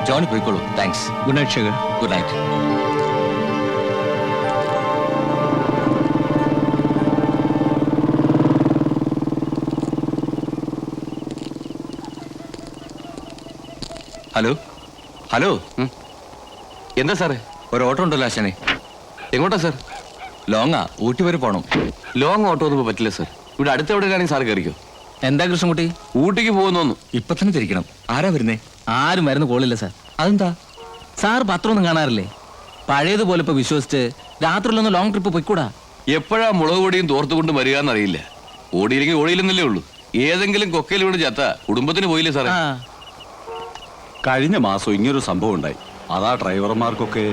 Johnny പോയിക്കോളൂ. Thanks. Good night Shekhar. Good night. Hello hello. എന്താ സാറേ? ഒരു ഓട്ടോ ഉണ്ടല്ലോ ആശാനെ. എങ്ങോട്ടാ സാർ? ലോങ്ങാ, ഊട്ടി വരെ പോകണം. ലോങ് ഓട്ടോ ഒന്നും പറ്റില്ല സാർ. ഇവിടെ അടുത്ത് എവിടെയാണെങ്കിൽ സാർ കയറിക്കോ. എന്താ കൃഷ്ണൻകുട്ടി? ഊട്ടിക്ക് പോകുന്നു. ഇപ്പൊ തന്നെ തിരിക്കണം. ആരാ വരുന്നേ? ആരും മരുന്ന് കോളില്ല സാർ. അതെന്താ? സാർ പത്രമൊന്നും കാണാറില്ലേ? പഴയതുപോലെ ഇപ്പൊ വിശ്വസിച്ച് രാത്രിയിലൊന്ന് ലോങ് ട്രിപ്പ് പോയിക്കൂടാ? എപ്പോഴാ മുളക് പൊടിയും തോർത്തുകൊണ്ട് വരികയെന്നറിയില്ല. ഓടിയില്ലെങ്കിൽ ഓടിയില്ലെന്നല്ലേ ഉള്ളൂ. ഏതെങ്കിലും കൊക്കയിൽ വീട് ചത്ത കുടുംബത്തിന് പോയില്ലേ സാറേ? കഴിഞ്ഞ മാസം ഇങ്ങനൊരു സംഭവം ഉണ്ടായി. അതാ ഡ്രൈവർമാർക്കൊക്കെ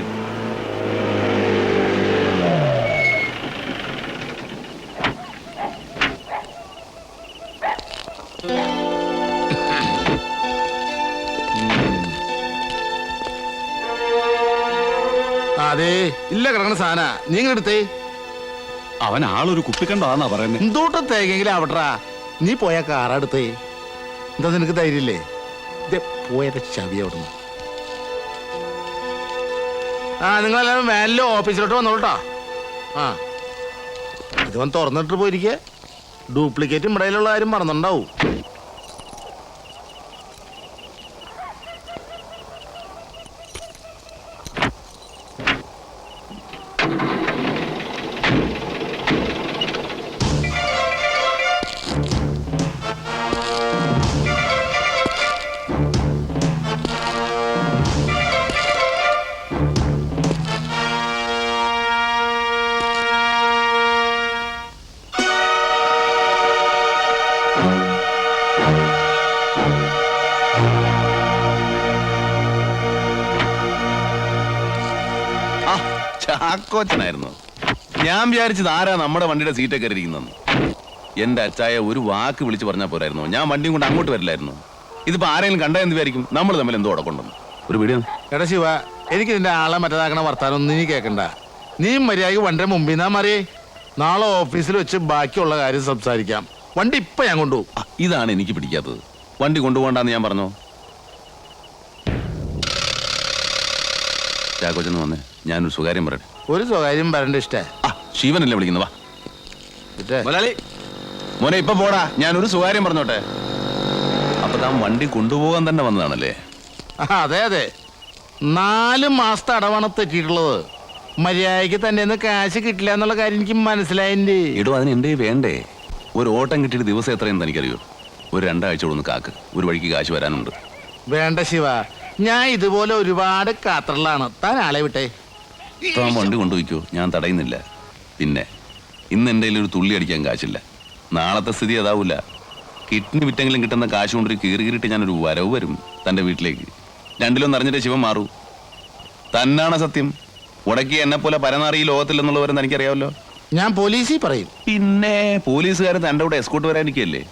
അതെ ഇല്ല കിടക്കണ സാധന നിങ്ങൾ എടുത്തേ. അവൻ ആളൊരു കുപ്പിക്കണ്ടാന്നാ പറയുന്നത്. എന്തോട്ടം തേക്കെങ്കിലും ആവട്ടാ. നീ പോയ കാറെടുത്തേ. എന്താ നിനക്ക് ധൈര്യല്ലേ? പോയന്റെ ചവി അവിടുന്ന്. നിങ്ങളെല്ലാവരും വാനിലോ ഓഫീസിലോട്ട് വന്നോളൂട്ടാ. ഇതുവൻ തുറന്നിട്ട് പോയിരിക്കെ. ഡ്യൂപ്ലിക്കേറ്റ് ഇടയിലുള്ള കാര്യം മറന്നുണ്ടാവും. ചാക്കോച്ചനായിരുന്നു. ഞാൻ വിചാരിച്ചത് ആരാ നമ്മുടെ വണ്ടിയുടെ സീറ്റൊക്കെ കയറിയിരിക്കുന്നെന്ന്. എന്റെ അച്ചായ ഒരു വാക്ക് വിളിച്ച് പറഞ്ഞാൽ പോരായിരുന്നു. ഞാൻ വണ്ടിയും കൊണ്ട് അങ്ങോട്ട് വരില്ലായിരുന്നു. ഇതിപ്പോ ആരെങ്കിലും കണ്ടാ എന്ത് വിചാരിക്കും? നമ്മൾ തമ്മിൽ എന്തോ ഉടക്കൊണ്ടെന്ന്. ഒരു വീഡിയോ. എടാ ശിവ, എനിക്ക് നിന്റെ ആളെ മറ്റേതാക്കണ വർത്താനൊന്നും നീ കേൾക്കണ്ട. നീ മര്യാദയ്ക്ക് വണ്ടിയുടെ മുമ്പിൽ നിന്നാ മാറിയേ. നാളെ ഓഫീസിൽ വെച്ച് ബാക്കിയുള്ള കാര്യം സംസാരിക്കാം. വണ്ടി ഇപ്പൊ ഞാൻ കൊണ്ടുപോകും. ഇതാണ് എനിക്ക് പിടിക്കാത്തത്. വണ്ടി കൊണ്ടുപോകണ്ടെന്ന് ഞാൻ പറഞ്ഞോ? ചാക്കോച്ചെന്ന് വന്നേ, ഞാനൊരു സ്വകാര്യം പറയട്ടെ. ഒരു സ്വകാര്യം വരണ്ട ഇഷ്ടേ. ശിവനല്ലേ വിളിക്കുന്നു. വാ മുതലാളി. മോനെ ഇപ്പൊ പോടാ, ഞാനൊരു സ്വകാര്യം പറഞ്ഞോട്ടെ. അപ്പൊ താൻ വണ്ടി കൊണ്ടുപോകാൻ തന്നെ വന്നതാണല്ലേ? അതെ അതെ. 4 മാസത്തെ അടവാണ് തെറ്റിയിട്ടുള്ളത്. മര്യാദയ്ക്ക് തന്നെ കാശ് കിട്ടില്ല എന്നുള്ള കാര്യം എനിക്ക് മനസ്സിലായില്ലേ? ഇടോ, അതിന് എന്റെ വേണ്ടേ? ഒരു ഓട്ടം കിട്ടിയിട്ട് ദിവസം എത്രയെന്ന് എനിക്കറിയോ? ഒരു 2 ആഴ്ച ഒന്ന് കാക്ക്. ഒരു വഴിക്ക് കാശ് വരാനുണ്ട്. വേണ്ട ശിവ, ഞാൻ ഇതുപോലെ ഒരുപാട് കാത്തറിലാണ്. താൻ ആളെ വിട്ടേ. താൻ വണ്ടി കൊണ്ടുപോയിക്കോ, ഞാൻ തടയുന്നില്ല. പിന്നെ ഇന്ന് എൻ്റെ ഒരു തുള്ളി അടിക്കാൻ കാശില്ല. നാളത്തെ സ്ഥിതി അതാവൂല. കിഡ്നി വിറ്റെങ്കിലും കിട്ടുന്ന കാശ് കൊണ്ടൊരു കീറിയിട്ട് ഞാനൊരു വരവ് വരും തൻ്റെ വീട്ടിലേക്ക്. രണ്ടിലൊന്നും അറിഞ്ഞിട്ട് ശിവൻ മാറൂ. തന്നാണ് സത്യം. ഉടക്കി എന്നെ പോലെ പരനാറി ലോകത്തില്ലെന്നുള്ളവരെന്ന് എനിക്കറിയാമല്ലോ. ഞാൻ പോലീസിൽ പറയും. പിന്നെ പോലീസുകാരൻ തൻ്റെ കൂടെ എസ്കോട്ട് വരാനിരിക്കല്ലേ?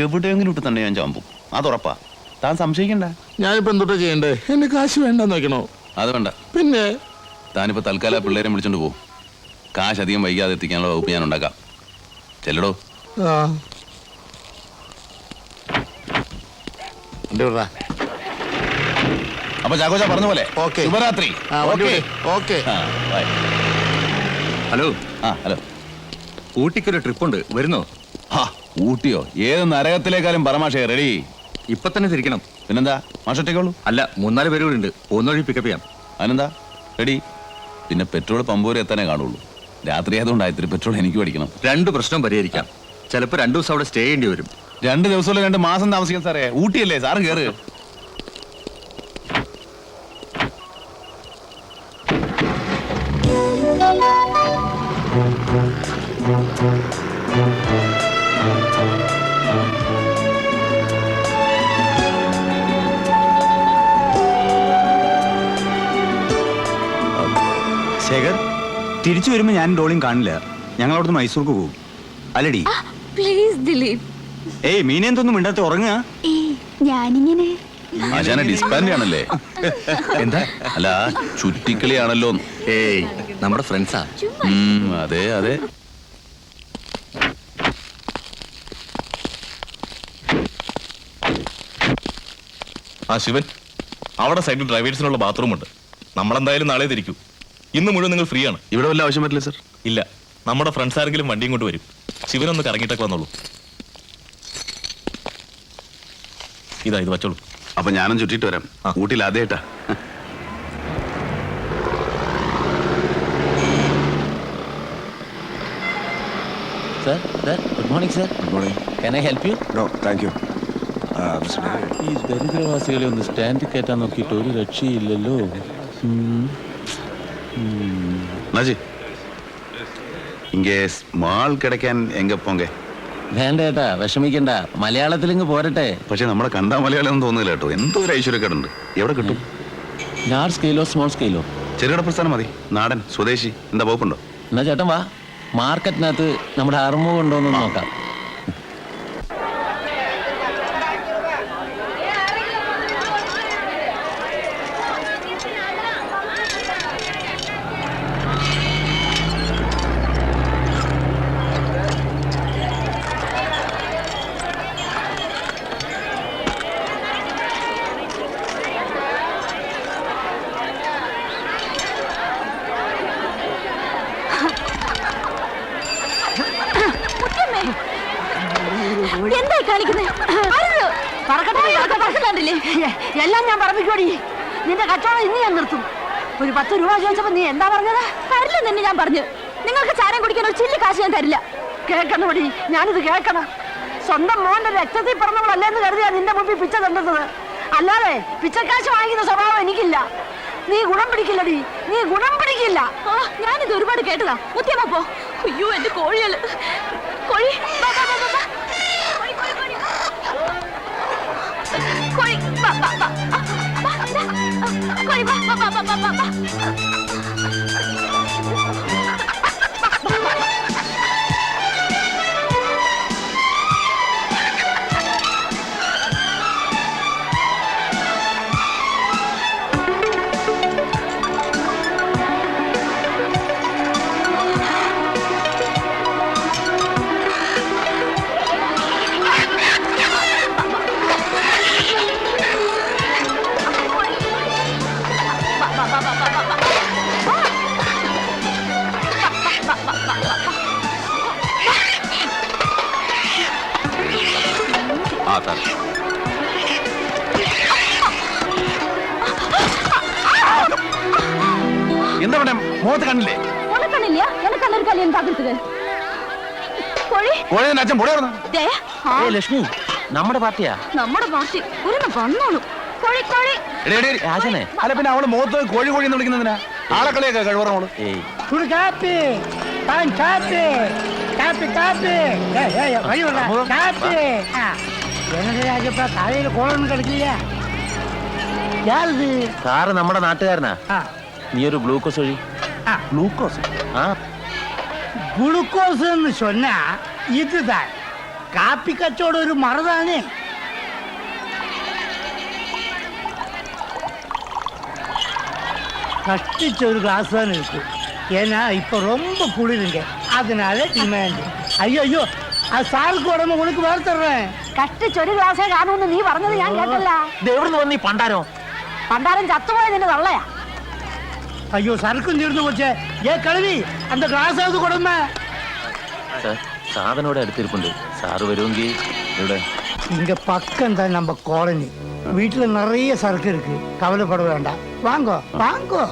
എവിടെയെങ്കിലും ഇട്ട് തന്നെ ഞാൻ ചാമ്പും. അതുറപ്പാ. താൻ സംശയിക്കണ്ട. ഞാനിപ്പോ എന്തോട്ടാ ചെയ്യണ്ടേ? എന്റെ കാശ് വേണ്ടെന്ന് വെക്കണോ? അത് വേണ്ട. പിന്നെ താനിപ്പോ തൽക്കാലം പിള്ളേരെ വിളിച്ചോണ്ട് പോകും. കാശ് അധികം വൈകാതെ എത്തിക്കാനുള്ള വകുപ്പ് ഞാൻ ഉണ്ടാക്കാം. ചെല്ലടോ. അപ്പൊ ചാക്കോച്ച പറഞ്ഞ പോലെ ശുഭരാത്രി. ഹലോ. ഹലോ. ഊട്ടിക്കൊരു ട്രിപ്പുണ്ട്, വരുന്നോ? ഊട്ടിയോ? ഏത് നരകത്തിലേക്കാളും പരമാഷേ റെഡി. ഇപ്പൊ തന്നെ തിരിക്കണം. പിന്നെന്താ? മാഷൊറ്റേക്കുള്ളൂ? അല്ല, 3-4 പേര് കൂടെ ഉണ്ട്. പോകുന്ന പിക്കപ്പ് ചെയ്യാം. അതിനെന്താ? റെഡി. പിന്നെ പെട്രോൾ പമ്പ് വരെ എത്താനേ കാണുള്ളൂ. രാത്രി ആയതുകൊണ്ട് ഇത്തിരി പെട്രോൾ എനിക്ക് മേടിക്കണം. 2 പ്രശ്നം പരിഹരിക്കാം. ചിലപ്പോ 2 ദിവസം അവിടെ സ്റ്റേ ചെയ്യേണ്ടി വരും. 2 ദിവസമല്ല, 2 മാസം താമസിക്കാം സാറേ. ഊട്ടിയല്ലേ സാറ് കയറ്. ശേഖർ, തിരിച്ചു വരുമ്പോ ഞാൻ ഡോളിയും കാണില്ല. ഞങ്ങൾ അവിടുന്ന് മൈസൂർക്ക് പോകും. അല്ലടി? പ്ലീസ് ദിലീപ്. ഏയ്, മീനെ എന്തൊന്നും മിണ്ടാത്ത ഉറങ്ങുക. ഞാനിങ്ങനെ ആശാന ഡിസ്പാൻഡ് ആണല്ലേ? എന്താ? അല്ല, ചുറ്റിക്കളിയാണല്ലോ. ഏയ്, നമ്മുടെ ഫ്രണ്ട്സാ. അതെ അതെ. ശിവൻ, അവിടെ സൈഡിൽ ഡ്രൈവേഴ്സിനുള്ള ബാത്റൂം ഉണ്ട്. നമ്മളെന്തായാലും നാളെ തിരിക്കൂ. ഇന്ന് മുഴുവൻ നിങ്ങൾ ഫ്രീ ആണ്. ഇവിടെ വല്ല ആവശ്യം പറ്റില്ല സർ. ഇല്ല, നമ്മുടെ ഫ്രണ്ട്സ് ആരെങ്കിലും വണ്ടിയും കൊണ്ട് വരും. ശിവനൊന്ന് കറങ്ങിയിട്ടൊക്കെ വന്നോളൂ. ഇത് വച്ചോളൂ. അപ്പൊ ഞാനും ചുറ്റിട്ട് വരാം. ഊട്ടിയിൽ ആദ്യമായിട്ടാ. Sir good morning sir. Good morning. Can I help you? No thank you. ഈ ദരിദ്രവാസികളെ ഒന്ന് സ്റ്റാൻഡിൽ കയറ്റാൻ നോക്കിയിട്ട് ഒരു രക്ഷയില്ലല്ലോ. നാജി ഇങ്ങേ സ്മാൾ കിടക്കാൻ എങ്ക പോങ്കെ. വേണ്ട ഏട്ടാ, വിഷമിക്കണ്ട. മലയാളത്തിലിങ്ങ് പോരട്ടെ. പക്ഷെ നമ്മളെ കണ്ടാ മലയാളം ഒന്നും തോന്നില്ല കേട്ടോ. എന്തോ ഒരു ഐശ്വര്യക്കേടുണ്ട്. എവിടെ കിട്ടും? ലാർജ് സ്കെയിലോ സ്മോൾ സ്കെയിലോ? ചെറുകിട പ്രസ്ഥാനം മതി. നാടൻ സ്വദേശി എന്താ വകുപ്പുണ്ടോ? എന്നാ ചേട്ടൻ വാ, മാർക്കറ്റിനകത്ത് നമ്മുടെ അറുമുഖം ഉണ്ടോന്ന് നോക്കാം. എന്തായി കാണിക്കുന്നേ? എല്ലാം ഞാൻ പറമ്പിക്കോടി. നിന്റെ കച്ചവടം ഇന്ന് ഞാൻ നിർത്തും. ഒരു 10 രൂപ ചോദിച്ചപ്പോ നീ എന്താ പറഞ്ഞത്? തരില്ല തന്നെ ഞാൻ പറഞ്ഞു. നിങ്ങൾക്ക് ചാരം കുടിക്കാൻ ഒരു ചില്ലി കാശ് ഞാൻ തരില്ല. കേൾക്കണോടി, ഞാനിത് കേൾക്കണം. സ്വന്തം മോന്റെ രക്തത്തിൽ പറഞ്ഞവളല്ലേന്ന് കരുതിയാ നിന്റെ മുമ്പിൽ പിച്ച തണ്ടത്. അല്ലാതെ പിച്ചക്കാശ് വാങ്ങിക്കുന്ന സ്വഭാവം എനിക്കില്ല. നീ ഗുണം പിടിക്കില്ലടി, നീ ഗുണം പിടിക്കില്ല. ഞാനിത് ഒരുപാട് കേട്ടതാ. മുത്തിയമ്മ പോ. അയ്യോ എന്റെ കോഴികള്. കോഴി വാ, വാ, വാ, വാ, വാ. കോഴി വാ, വാ, വാ. വാ, ഇതാ. കോഴി വാ, വാ, വാ, വാ, വാ, വാ. ആ താൻ എന്താ വേണം? മുഖത്ത് കണ്ടില്ലേ? ഉണക്കണില്ല എനക്കല്ലൊരു കല്യാണം പാത്രത്തില് കോഴി അച്ഛൻ പൊടി പറഞ്ഞു. ദേ, ആ, ലക്ഷ്മി നമ്മുടെ പാർട്ടിയാ. നമ്മുടെ പാർട്ടി ഒരു വന്നോളൂ. കോഴി കോഴി രാജനെ അല്ല പിന്നെ അവള് മുഖത്ത് കോഴി കോഴി എന്ന് വിളിക്കുന്നതിനാ? ആളെക്കളിയൊക്കെ കഴിവറോള്. ഏയ് കാപ്പി കാപ്പി കാപ്പി കാപ്പി കാപ്പി. എന്നപ്പ താഴെ കോളൊന്നും കളിക്കില്ല. യാത് സാറ് നമ്മുടെ നാട്ടുകാരനാ. നീ ഒരു ഗ്ലൂക്കോസ് ഒഴി. ഗ്ലൂക്കോസ് ആ ഗ്ലൂക്കോസ് എന്ന് சொன்னா இதுதான். காப்பி கச்சோட ஒரு மரதானே. கட்டிச்ச ஒரு கிளாஸ் தான் இருக்கு. ஏன்னா இப்ப ரொம்ப குளிருங்க, அதனால டிமாண்ட். ஐயோ அது சாருக்கு உடம்பு உனக்கு வேறு தர்றேன். കഷ്ടിച്ച് ഒരു ഗ്ലാസേ കാണുമെന്ന് നീ പറഞ്ഞത് ഞാൻ കേട്ടല്ല. എവിടുന്ന് വന്നീ പണ്ടാരോ? പണ്ടാരം ചത്തുപോയ നിന്റെ തള്ളയാ. അയ്യോ സരക്കും തീർന്നു പോച്ചേ. ഏ കളവി അന്ത ഗ്ലാസ് ആவது കൊടുമ. സാധനോടെ അടുത്തിരിപ്പുണ്ട്. സാറ് വരുമെങ്കിൽ ഇവിടെ இங்க பக்கம் தான் நம்ம காலனி. வீட்டுல நிறைய சரக்கு இருக்கு, கவலைப்பட வேண்டாம். வாங்கோ வாங்கோ.